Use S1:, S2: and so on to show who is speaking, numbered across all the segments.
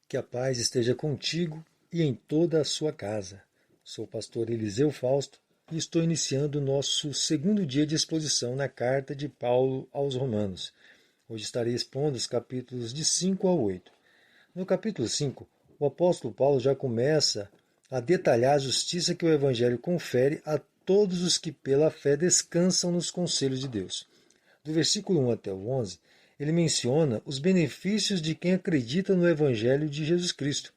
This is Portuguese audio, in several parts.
S1: Que a paz esteja contigo e em toda a sua casa. Sou o pastor Eliseu Fausto e estou iniciando o nosso segundo dia de exposição na carta de Paulo aos Romanos. Hoje estarei expondo os capítulos de 5 a 8. No capítulo 5, o apóstolo Paulo já começa a detalhar a justiça que o Evangelho confere a todos os que pela fé descansam nos conselhos de Deus. Do versículo 1 até o 11, ele menciona os benefícios de quem acredita no Evangelho de Jesus Cristo.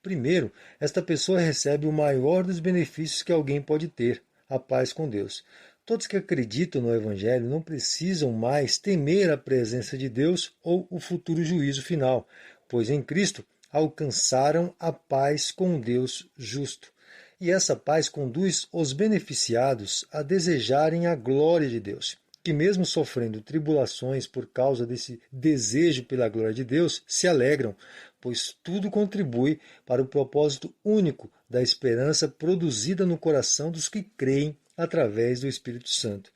S1: Primeiro, esta pessoa recebe o maior dos benefícios que alguém pode ter, a paz com Deus. Todos que acreditam no Evangelho não precisam mais temer a presença de Deus ou o futuro juízo final, pois em Cristo alcançaram a paz com Deus justo. E essa paz conduz os beneficiados a desejarem a glória de Deus, que mesmo sofrendo tribulações por causa desse desejo pela glória de Deus, se alegram, pois tudo contribui para o propósito único da esperança produzida no coração dos que creem através do Espírito Santo.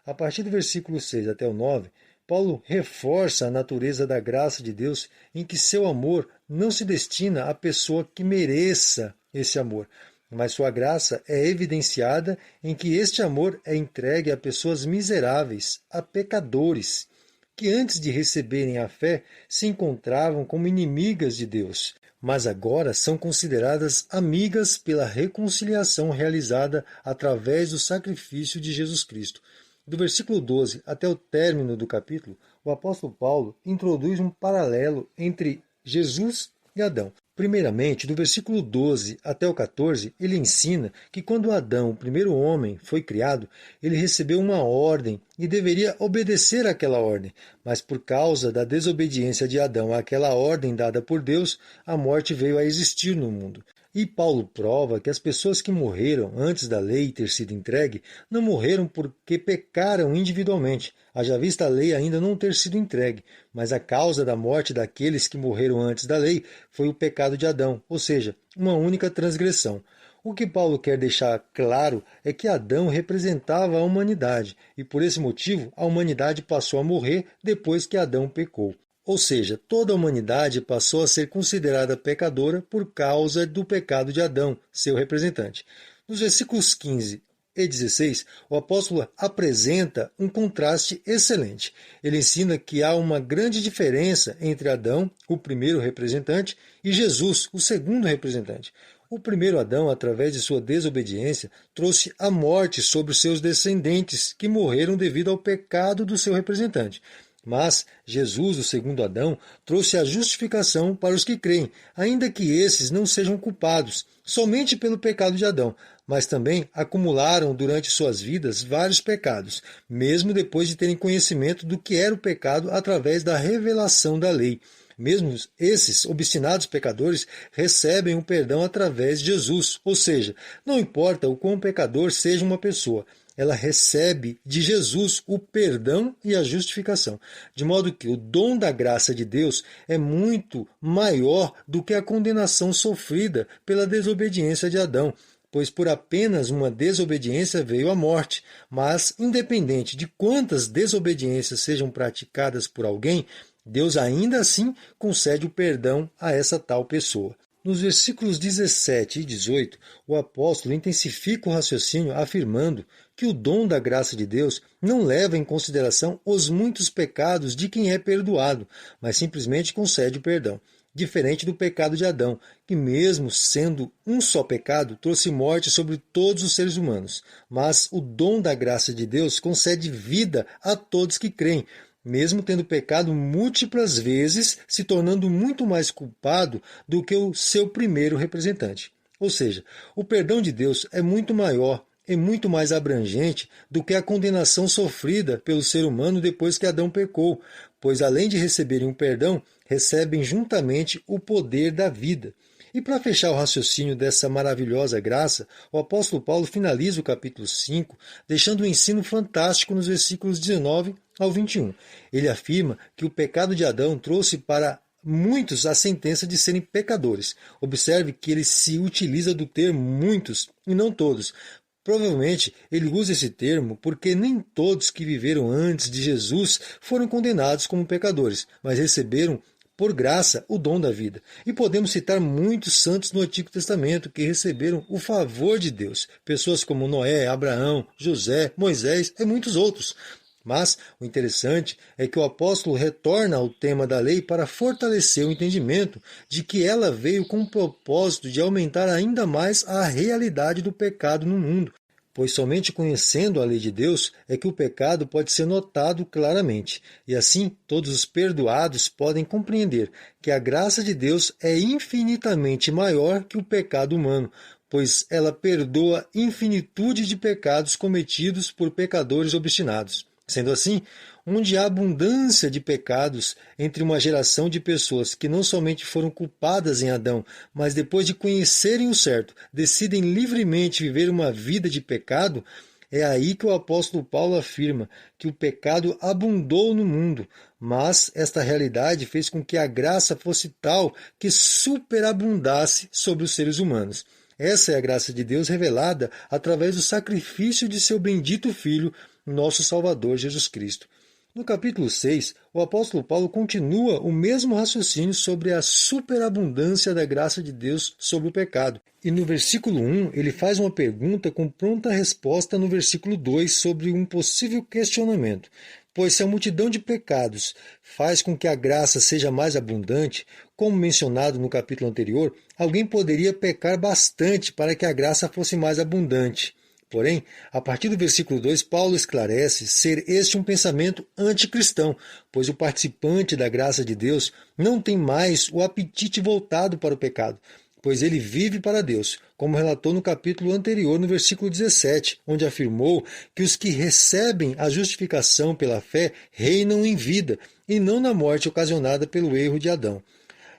S1: A partir do versículo 6 até o 9, Paulo reforça a natureza da graça de Deus em que seu amor não se destina à pessoa que mereça esse amor, mas sua graça é evidenciada em que este amor é entregue a pessoas miseráveis, a pecadores, que antes de receberem a fé se encontravam como inimigas de Deus, mas agora são consideradas amigas pela reconciliação realizada através do sacrifício de Jesus Cristo. Do versículo 12 até o término do capítulo, o apóstolo Paulo introduz um paralelo entre Jesus e Adão. Primeiramente, do versículo 12 até o 14, ele ensina que quando Adão, o primeiro homem, foi criado, ele recebeu uma ordem e deveria obedecer àquela ordem. Mas por causa da desobediência de Adão àquela ordem dada por Deus, a morte veio a existir no mundo. E Paulo prova que as pessoas que morreram antes da lei ter sido entregue não morreram porque pecaram individualmente, haja vista a lei ainda não ter sido entregue, mas a causa da morte daqueles que morreram antes da lei foi o pecado de Adão, ou seja, uma única transgressão. O que Paulo quer deixar claro é que Adão representava a humanidade, e por esse motivo a humanidade passou a morrer depois que Adão pecou. Ou seja, toda a humanidade passou a ser considerada pecadora por causa do pecado de Adão, seu representante. Nos versículos 15 e 16, o apóstolo apresenta um contraste excelente. Ele ensina que há uma grande diferença entre Adão, o primeiro representante, e Jesus, o segundo representante. O primeiro Adão, através de sua desobediência, trouxe a morte sobre os seus descendentes, que morreram devido ao pecado do seu representante. Mas Jesus, o segundo Adão, trouxe a justificação para os que creem, ainda que esses não sejam culpados somente pelo pecado de Adão, mas também acumularam durante suas vidas vários pecados, mesmo depois de terem conhecimento do que era o pecado através da revelação da lei. Mesmo esses obstinados pecadores recebem o perdão através de Jesus, ou seja, não importa o quão pecador seja uma pessoa, ela recebe de Jesus o perdão e a justificação, de modo que o dom da graça de Deus é muito maior do que a condenação sofrida pela desobediência de Adão, pois por apenas uma desobediência veio a morte, mas independente de quantas desobediências sejam praticadas por alguém, Deus ainda assim concede o perdão a essa tal pessoa. Nos versículos 17 e 18, o apóstolo intensifica o raciocínio afirmando que o dom da graça de Deus não leva em consideração os muitos pecados de quem é perdoado, mas simplesmente concede o perdão. Diferente do pecado de Adão, que mesmo sendo um só pecado, trouxe morte sobre todos os seres humanos. Mas o dom da graça de Deus concede vida a todos que creem, mesmo tendo pecado múltiplas vezes, se tornando muito mais culpado do que o seu primeiro representante. Ou seja, o perdão de Deus é muito maior e muito mais abrangente do que a condenação sofrida pelo ser humano depois que Adão pecou, pois além de receberem um perdão, recebem juntamente o poder da vida. E para fechar o raciocínio dessa maravilhosa graça, o apóstolo Paulo finaliza o capítulo 5, deixando um ensino fantástico nos versículos 19 ao 21. Ele afirma que o pecado de Adão trouxe para muitos a sentença de serem pecadores. Observe que ele se utiliza do termo muitos e não todos. Provavelmente ele usa esse termo porque nem todos que viveram antes de Jesus foram condenados como pecadores, mas receberam por graça, o dom da vida. E podemos citar muitos santos no Antigo Testamento que receberam o favor de Deus. Pessoas como Noé, Abraão, José, Moisés e muitos outros. Mas o interessante é que o apóstolo retorna ao tema da lei para fortalecer o entendimento de que ela veio com o propósito de aumentar ainda mais a realidade do pecado no mundo, pois somente conhecendo a lei de Deus é que o pecado pode ser notado claramente, e assim todos os perdoados podem compreender que a graça de Deus é infinitamente maior que o pecado humano, pois ela perdoa infinitude de pecados cometidos por pecadores obstinados. Sendo assim, onde há abundância de pecados entre uma geração de pessoas que não somente foram culpadas em Adão, mas depois de conhecerem o certo, decidem livremente viver uma vida de pecado, é aí que o apóstolo Paulo afirma que o pecado abundou no mundo, mas esta realidade fez com que a graça fosse tal que superabundasse sobre os seres humanos. Essa é a graça de Deus revelada através do sacrifício de seu bendito Filho, nosso Salvador Jesus Cristo. No capítulo 6, o apóstolo Paulo continua o mesmo raciocínio sobre a superabundância da graça de Deus sobre o pecado. E no versículo 1, ele faz uma pergunta com pronta resposta no versículo 2 sobre um possível questionamento. Pois se a multidão de pecados faz com que a graça seja mais abundante, como mencionado no capítulo anterior, alguém poderia pecar bastante para que a graça fosse mais abundante. Porém, a partir do versículo 2, Paulo esclarece ser este um pensamento anticristão, pois o participante da graça de Deus não tem mais o apetite voltado para o pecado, pois ele vive para Deus, como relatou no capítulo anterior, no versículo 17, onde afirmou que os que recebem a justificação pela fé reinam em vida, e não na morte ocasionada pelo erro de Adão.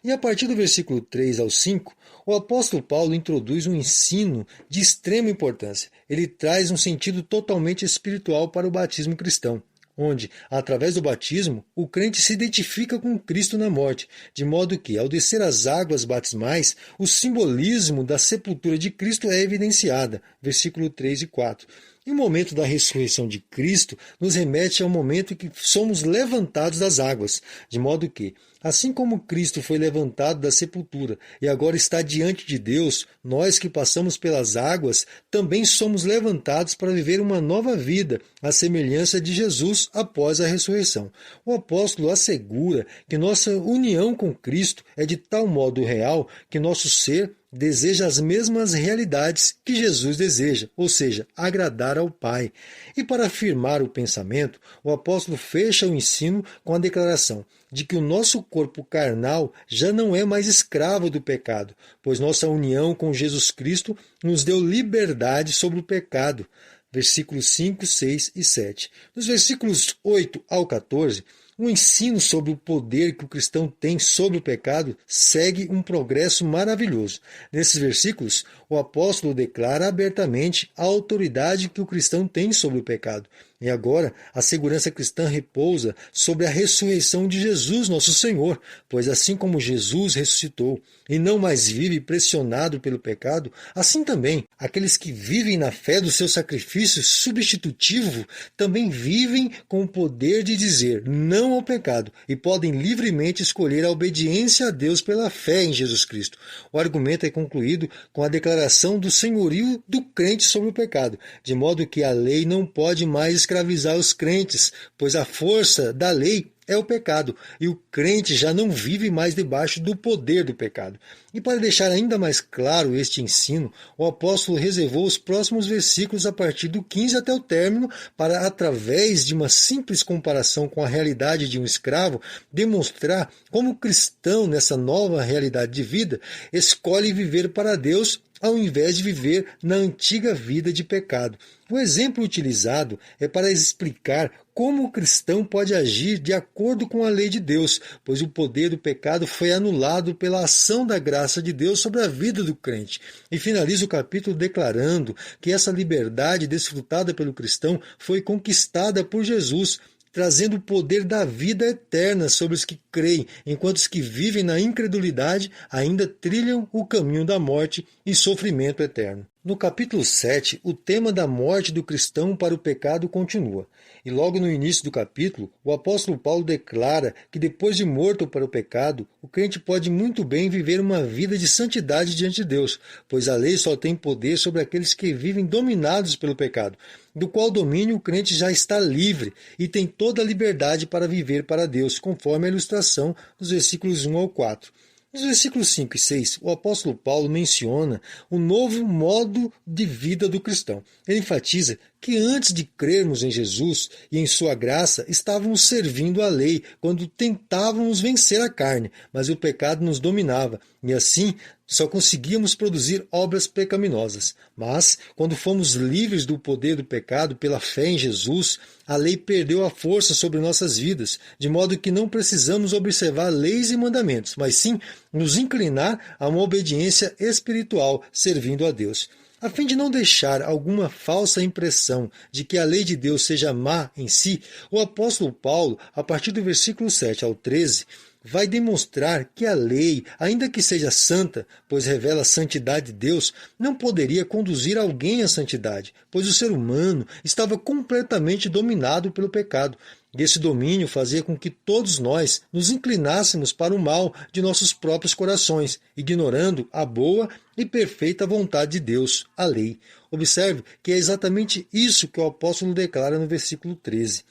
S1: E a partir do versículo 3 ao 5, o apóstolo Paulo introduz um ensino de extrema importância. Ele traz um sentido totalmente espiritual para o batismo cristão, onde, através do batismo, o crente se identifica com Cristo na morte, de modo que, ao descer as águas batismais, o simbolismo da sepultura de Cristo é evidenciada, versículo 3 e 4. E o momento da ressurreição de Cristo nos remete ao momento em que somos levantados das águas, de modo que, assim como Cristo foi levantado da sepultura e agora está diante de Deus, nós que passamos pelas águas também somos levantados para viver uma nova vida, à semelhança de Jesus após a ressurreição. O apóstolo assegura que nossa união com Cristo é de tal modo real que nosso ser deseja as mesmas realidades que Jesus deseja, ou seja, agradar ao Pai. E para afirmar o pensamento, o apóstolo fecha o ensino com a declaração de que o nosso corpo carnal já não é mais escravo do pecado, pois nossa união com Jesus Cristo nos deu liberdade sobre o pecado. Versículos 5, 6 e 7. Nos versículos 8 ao 14, o ensino sobre o poder que o cristão tem sobre o pecado segue um progresso maravilhoso. Nesses versículos, o apóstolo declara abertamente a autoridade que o cristão tem sobre o pecado. E agora, a segurança cristã repousa sobre a ressurreição de Jesus, nosso Senhor, pois assim como Jesus ressuscitou e não mais vive pressionado pelo pecado, assim também aqueles que vivem na fé do seu sacrifício substitutivo também vivem com o poder de dizer não ao pecado e podem livremente escolher a obediência a Deus pela fé em Jesus Cristo. O argumento é concluído com a declaração do senhorio do crente sobre o pecado, de modo que a lei não pode mais escravizar os crentes, pois a força da lei é o pecado, e o crente já não vive mais debaixo do poder do pecado. E para deixar ainda mais claro este ensino, o apóstolo reservou os próximos versículos a partir do 15 até o término para, através de uma simples comparação com a realidade de um escravo, demonstrar como o cristão, nessa nova realidade de vida, escolhe viver para Deus ao invés de viver na antiga vida de pecado. O exemplo utilizado é para explicar como o cristão pode agir de acordo com a lei de Deus, pois o poder do pecado foi anulado pela ação da graça de Deus sobre a vida do crente. E finaliza o capítulo declarando que essa liberdade desfrutada pelo cristão foi conquistada por Jesus, trazendo o poder da vida eterna sobre os que creem, enquanto os que vivem na incredulidade ainda trilham o caminho da morte e sofrimento eterno. No capítulo 7, o tema da morte do cristão para o pecado continua. E logo no início do capítulo, o apóstolo Paulo declara que depois de morto para o pecado, o crente pode muito bem viver uma vida de santidade diante de Deus, pois a lei só tem poder sobre aqueles que vivem dominados pelo pecado, do qual domínio o crente já está livre e tem toda a liberdade para viver para Deus, conforme a ilustração dos versículos 1 ao 4. Nos versículos 5 e 6, o apóstolo Paulo menciona o novo modo de vida do cristão. Ele enfatiza que antes de crermos em Jesus e em sua graça, estávamos servindo a lei quando tentávamos vencer a carne, mas o pecado nos dominava e assim só conseguíamos produzir obras pecaminosas. Mas, quando fomos livres do poder do pecado pela fé em Jesus, a lei perdeu a força sobre nossas vidas, de modo que não precisamos observar leis e mandamentos, mas sim nos inclinar a uma obediência espiritual, servindo a Deus. A fim de não deixar alguma falsa impressão de que a lei de Deus seja má em si, o apóstolo Paulo, a partir do versículo 7 ao 13, vai demonstrar que a lei, ainda que seja santa, pois revela a santidade de Deus, não poderia conduzir alguém à santidade, pois o ser humano estava completamente dominado pelo pecado. E esse domínio fazia com que todos nós nos inclinássemos para o mal de nossos próprios corações, ignorando a boa e perfeita vontade de Deus, a lei. Observe que é exatamente isso que o apóstolo declara no versículo 13.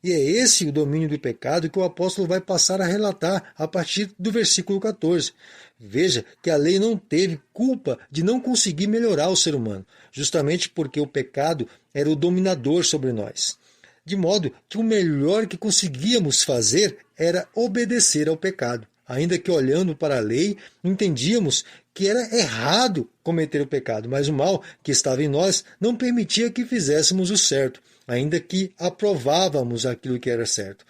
S1: E é esse o domínio do pecado que o apóstolo vai passar a relatar a partir do versículo 14. Veja que a lei não teve culpa de não conseguir melhorar o ser humano, justamente porque o pecado era o dominador sobre nós. De modo que o melhor que conseguíamos fazer era obedecer ao pecado. Ainda que olhando para a lei, entendíamos que era errado cometer o pecado, mas o mal que estava em nós não permitia que fizéssemos o certo, ainda que aprovávamos aquilo que era certo.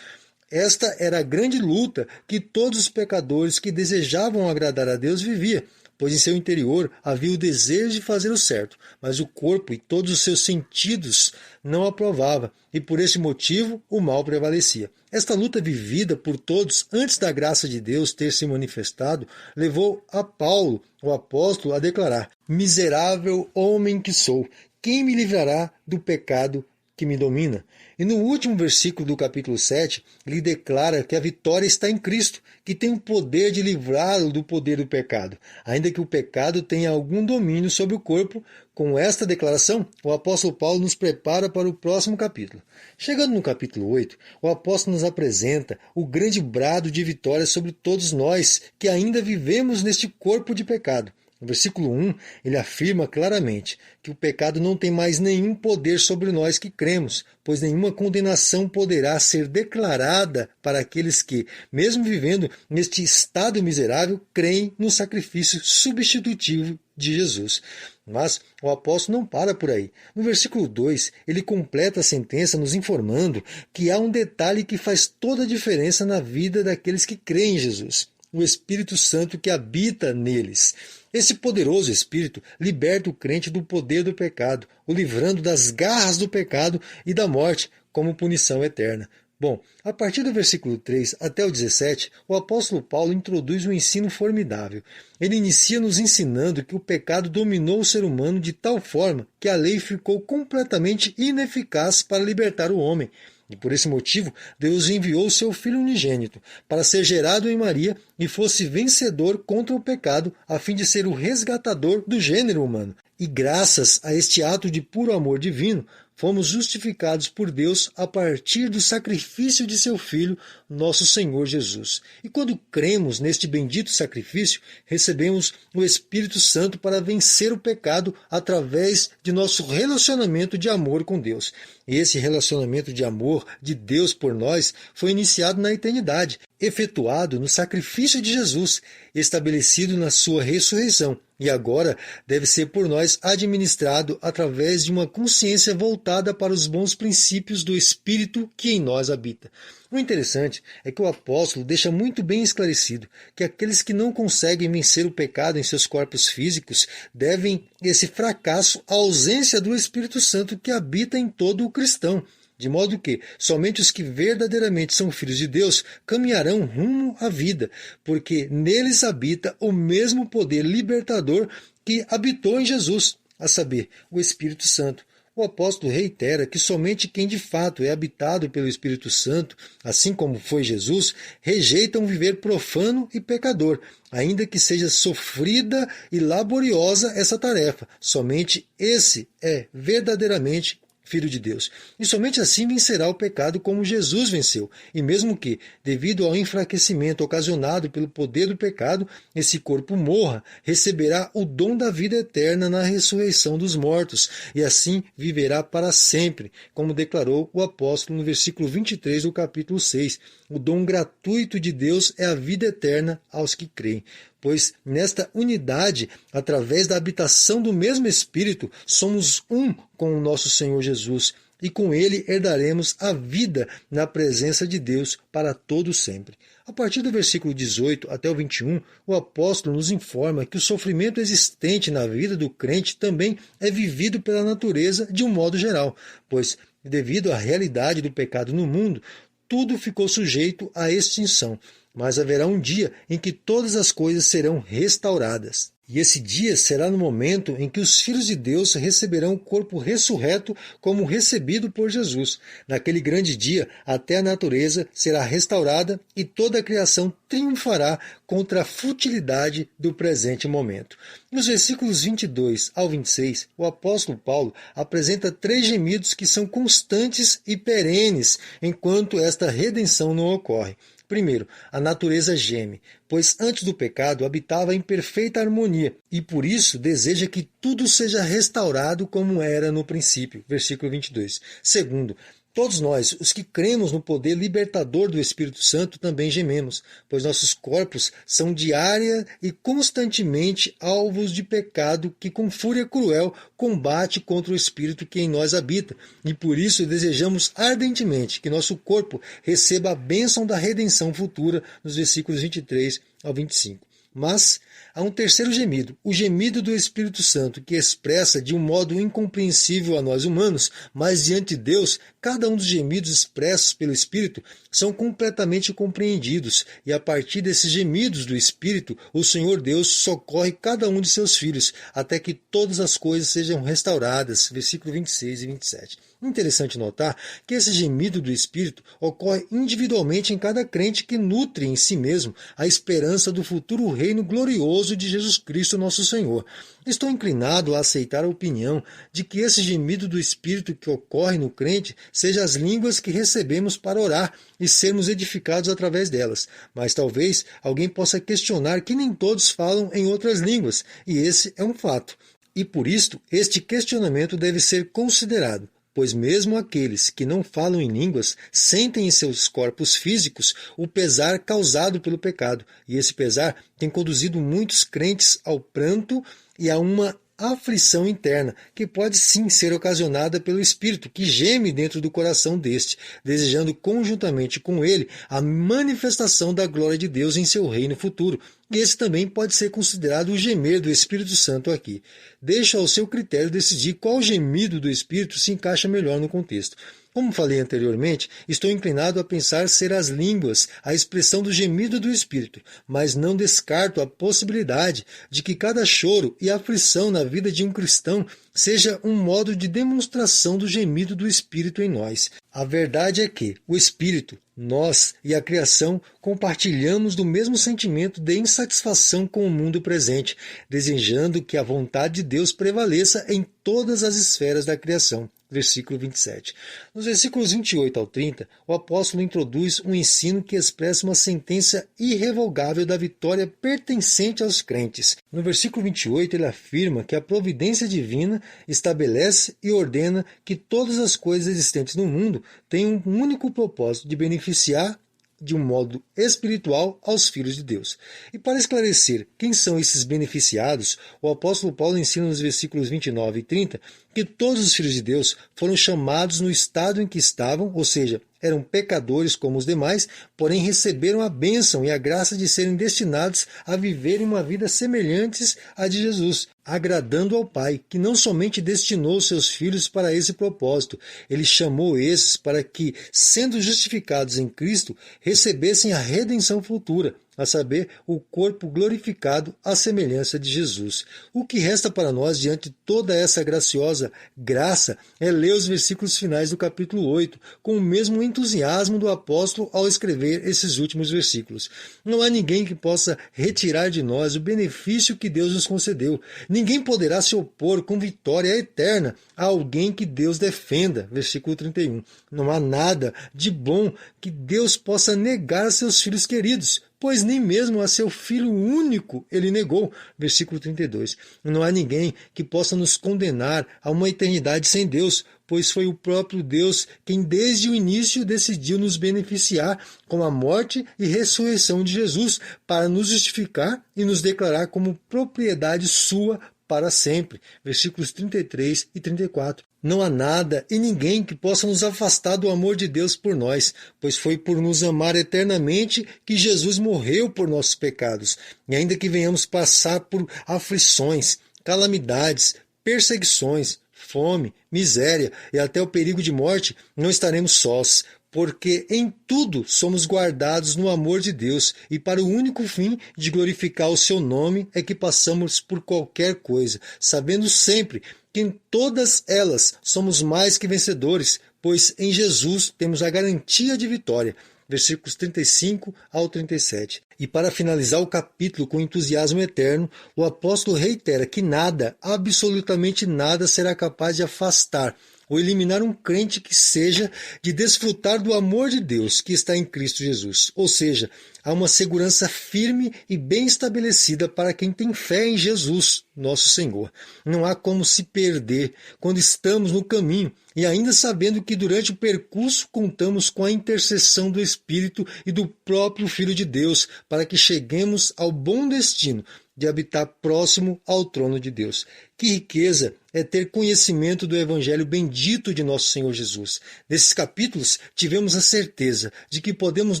S1: Esta era a grande luta que todos os pecadores que desejavam agradar a Deus viviam, pois em seu interior havia o desejo de fazer o certo, mas o corpo e todos os seus sentidos não aprovavam, e por esse motivo o mal prevalecia. Esta luta vivida por todos antes da graça de Deus ter se manifestado levou a Paulo, o apóstolo, a declarar: "Miserável homem que sou, quem me livrará do pecado que me domina?" E no último versículo do capítulo 7, ele declara que a vitória está em Cristo, que tem o poder de livrá-lo do poder do pecado, ainda que o pecado tenha algum domínio sobre o corpo. Com esta declaração, o apóstolo Paulo nos prepara para o próximo capítulo. Chegando no capítulo 8, o apóstolo nos apresenta o grande brado de vitória sobre todos nós que ainda vivemos neste corpo de pecado. No versículo 1, ele afirma claramente que o pecado não tem mais nenhum poder sobre nós que cremos, pois nenhuma condenação poderá ser declarada para aqueles que, mesmo vivendo neste estado miserável, creem no sacrifício substitutivo de Jesus. Mas o apóstolo não para por aí. No versículo 2, ele completa a sentença nos informando que há um detalhe que faz toda a diferença na vida daqueles que creem em Jesus: o Espírito Santo que habita neles. Esse poderoso Espírito liberta o crente do poder do pecado, o livrando das garras do pecado e da morte como punição eterna. Bom, a partir do versículo 3 até o 17, o apóstolo Paulo introduz um ensino formidável. Ele inicia nos ensinando que o pecado dominou o ser humano de tal forma que a lei ficou completamente ineficaz para libertar o homem. E por esse motivo, Deus enviou o seu Filho unigênito para ser gerado em Maria e fosse vencedor contra o pecado, a fim de ser o resgatador do gênero humano. E graças a este ato de puro amor divino, fomos justificados por Deus a partir do sacrifício de seu Filho, nosso Senhor Jesus. E quando cremos neste bendito sacrifício, recebemos o Espírito Santo para vencer o pecado através de nosso relacionamento de amor com Deus. E esse relacionamento de amor de Deus por nós foi iniciado na eternidade, efetuado no sacrifício de Jesus, estabelecido na sua ressurreição, e agora deve ser por nós administrado através de uma consciência voltada para os bons princípios do Espírito que em nós habita. O interessante é que o apóstolo deixa muito bem esclarecido que aqueles que não conseguem vencer o pecado em seus corpos físicos devem esse fracasso à ausência do Espírito Santo que habita em todo o cristão. de modo que somente os que verdadeiramente são filhos de Deus caminharão rumo à vida, porque neles habita o mesmo poder libertador que habitou em Jesus, a saber, o Espírito Santo. O apóstolo reitera que somente quem de fato é habitado pelo Espírito Santo, assim como foi Jesus, rejeita um viver profano e pecador, ainda que seja sofrida e laboriosa essa tarefa. Somente esse é verdadeiramente Filho de Deus. E somente assim vencerá o pecado como Jesus venceu. E mesmo que, devido ao enfraquecimento ocasionado pelo poder do pecado, esse corpo morra, receberá o dom da vida eterna na ressurreição dos mortos, e assim viverá para sempre, como declarou o apóstolo no versículo 23 do capítulo 6. O dom gratuito de Deus é a vida eterna aos que creem. Pois nesta unidade, através da habitação do mesmo Espírito, somos um com o nosso Senhor Jesus, e com ele herdaremos a vida na presença de Deus para todo sempre. A partir do versículo 18 até o 21, o apóstolo nos informa que o sofrimento existente na vida do crente também é vivido pela natureza de um modo geral, pois, devido à realidade do pecado no mundo, tudo ficou sujeito à extinção. Mas haverá um dia em que todas as coisas serão restauradas. E esse dia será no momento em que os filhos de Deus receberão o corpo ressurreto como recebido por Jesus. Naquele grande dia, até a natureza será restaurada e toda a criação triunfará contra a futilidade do presente momento. Nos versículos 22 ao 26, o apóstolo Paulo apresenta 3 gemidos que são constantes e perenes enquanto esta redenção não ocorre. Primeiro, a natureza geme, pois antes do pecado habitava em perfeita harmonia, e por isso deseja que tudo seja restaurado como era no princípio. Versículo 22. Segundo, todos nós, os que cremos no poder libertador do Espírito Santo, também gememos, pois nossos corpos são diária e constantemente alvos de pecado que com fúria cruel combate contra o Espírito que em nós habita, e por isso desejamos ardentemente que nosso corpo receba a bênção da redenção futura, nos versículos 23 ao 25. Mas há um terceiro gemido, o gemido do Espírito Santo, que expressa de um modo incompreensível a nós humanos, mas diante de Deus, cada um dos gemidos expressos pelo Espírito são completamente compreendidos, e a partir desses gemidos do Espírito, o Senhor Deus socorre cada um de seus filhos, até que todas as coisas sejam restauradas. Versículo 26 e 27. Interessante notar que esse gemido do Espírito ocorre individualmente em cada crente que nutre em si mesmo a esperança do futuro reino glorioso de Jesus Cristo nosso Senhor. Estou inclinado a aceitar a opinião de que esse gemido do Espírito que ocorre no crente seja as línguas que recebemos para orar e sermos edificados através delas. Mas talvez alguém possa questionar que nem todos falam em outras línguas, e esse é um fato. E por isto, este questionamento deve ser considerado, pois mesmo aqueles que não falam em línguas sentem em seus corpos físicos o pesar causado pelo pecado, e esse pesar tem conduzido muitos crentes ao pranto e a uma aflição interna, que pode sim ser ocasionada pelo Espírito, que geme dentro do coração deste, desejando conjuntamente com ele a manifestação da glória de Deus em seu reino futuro. E esse também pode ser considerado o gemer do Espírito Santo aqui. Deixa ao seu critério decidir qual gemido do Espírito se encaixa melhor no contexto. Como falei anteriormente, estou inclinado a pensar ser as línguas a expressão do gemido do Espírito, mas não descarto a possibilidade de que cada choro e aflição na vida de um cristão seja um modo de demonstração do gemido do Espírito em nós. A verdade é que o Espírito, nós e a criação compartilhamos do mesmo sentimento de insatisfação com o mundo presente, desejando que a vontade de Deus prevaleça em todas as esferas da criação. Versículo 27. Nos versículos 28 ao 30, o apóstolo introduz um ensino que expressa uma sentença irrevogável da vitória pertencente aos crentes. No versículo 28, ele afirma que a providência divina estabelece e ordena que todas as coisas existentes no mundo têm um único propósito de beneficiar de um modo espiritual aos filhos de Deus. E para esclarecer quem são esses beneficiados, o apóstolo Paulo ensina nos versículos 29 e 30 que todos os filhos de Deus foram chamados no estado em que estavam, ou seja, eram pecadores como os demais, porém receberam a bênção e a graça de serem destinados a viverem uma vida semelhantes à de Jesus. agradando ao Pai, que não somente destinou seus filhos para esse propósito, ele chamou esses para que, sendo justificados em Cristo, recebessem a redenção futura, a saber, o corpo glorificado à semelhança de Jesus. O que resta para nós, diante de toda essa graciosa graça, é ler os versículos finais do capítulo 8, com o mesmo entusiasmo do apóstolo ao escrever esses últimos versículos. Não há ninguém que possa retirar de nós o benefício que Deus nos concedeu. Ninguém poderá se opor com vitória eterna a alguém que Deus defenda. Versículo 31. Não há nada de bom que Deus possa negar a seus filhos queridos, pois nem mesmo a seu Filho único ele negou. Versículo 32. Não há ninguém que possa nos condenar a uma eternidade sem Deus, pois foi o próprio Deus quem desde o início decidiu nos beneficiar com a morte e ressurreição de Jesus, para nos justificar e nos declarar como propriedade sua para sempre. Versículos 33 e 34. Não há nada e ninguém que possa nos afastar do amor de Deus por nós, pois foi por nos amar eternamente que Jesus morreu por nossos pecados. E ainda que venhamos passar por aflições, calamidades, perseguições, fome, miséria e até o perigo de morte, não estaremos sós, porque em tudo somos guardados no amor de Deus, e para o único fim de glorificar o seu nome é que passamos por qualquer coisa, sabendo sempre que em todas elas somos mais que vencedores, pois em Jesus temos a garantia de vitória. Versículos 35 ao 37. E para finalizar o capítulo com entusiasmo eterno, o apóstolo reitera que nada, absolutamente nada, será capaz de afastar ou eliminar um crente que seja de desfrutar do amor de Deus que está em Cristo Jesus. Ou seja, há uma segurança firme e bem estabelecida para quem tem fé em Jesus, nosso Senhor. Não há como se perder quando estamos no caminho, e ainda sabendo que durante o percurso contamos com a intercessão do Espírito e do próprio Filho de Deus, para que cheguemos ao bom destino de habitar próximo ao trono de Deus. Que riqueza é ter conhecimento do Evangelho bendito de nosso Senhor Jesus. Nesses capítulos, tivemos a certeza de que podemos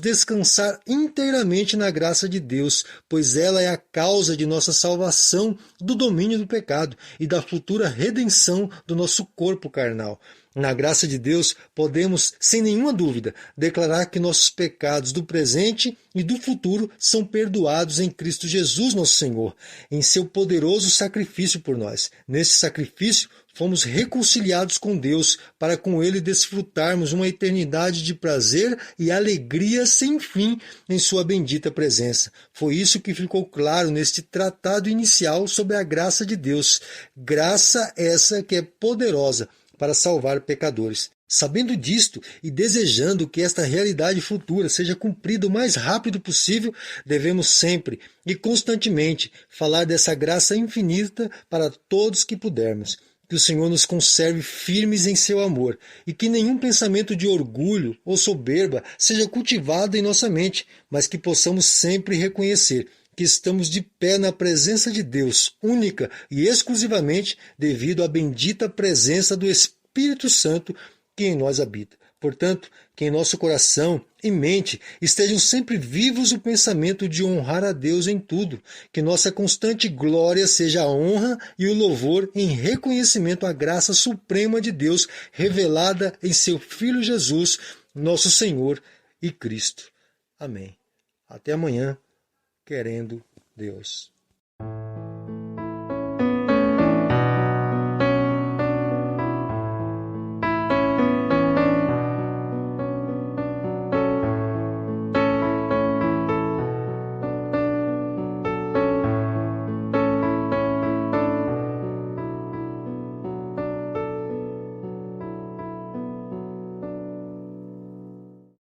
S1: descansar inteiramente na graça de Deus, pois ela é a causa de nossa salvação do domínio do pecado e da futura redenção do nosso corpo carnal. Na graça de Deus, podemos, sem nenhuma dúvida, declarar que nossos pecados do presente e do futuro são perdoados em Cristo Jesus, nosso Senhor, em seu poderoso sacrifício por nós. Nesse sacrifício, fomos reconciliados com Deus para com Ele desfrutarmos uma eternidade de prazer e alegria sem fim em sua bendita presença. Foi isso que ficou claro neste tratado inicial sobre a graça de Deus. Graça essa que é poderosa para salvar pecadores. Sabendo disto e desejando que esta realidade futura seja cumprida o mais rápido possível, devemos sempre e constantemente falar dessa graça infinita para todos que pudermos. Que o Senhor nos conserve firmes em seu amor e que nenhum pensamento de orgulho ou soberba seja cultivado em nossa mente, mas que possamos sempre reconhecer que estamos de pé na presença de Deus, única e exclusivamente devido à bendita presença do Espírito Santo que em nós habita. Portanto, que em nosso coração e mente estejam sempre vivos o pensamento de honrar a Deus em tudo, que nossa constante glória seja a honra e o louvor em reconhecimento à graça suprema de Deus revelada em seu Filho Jesus, nosso Senhor e Cristo. Amém. Até amanhã, querendo Deus.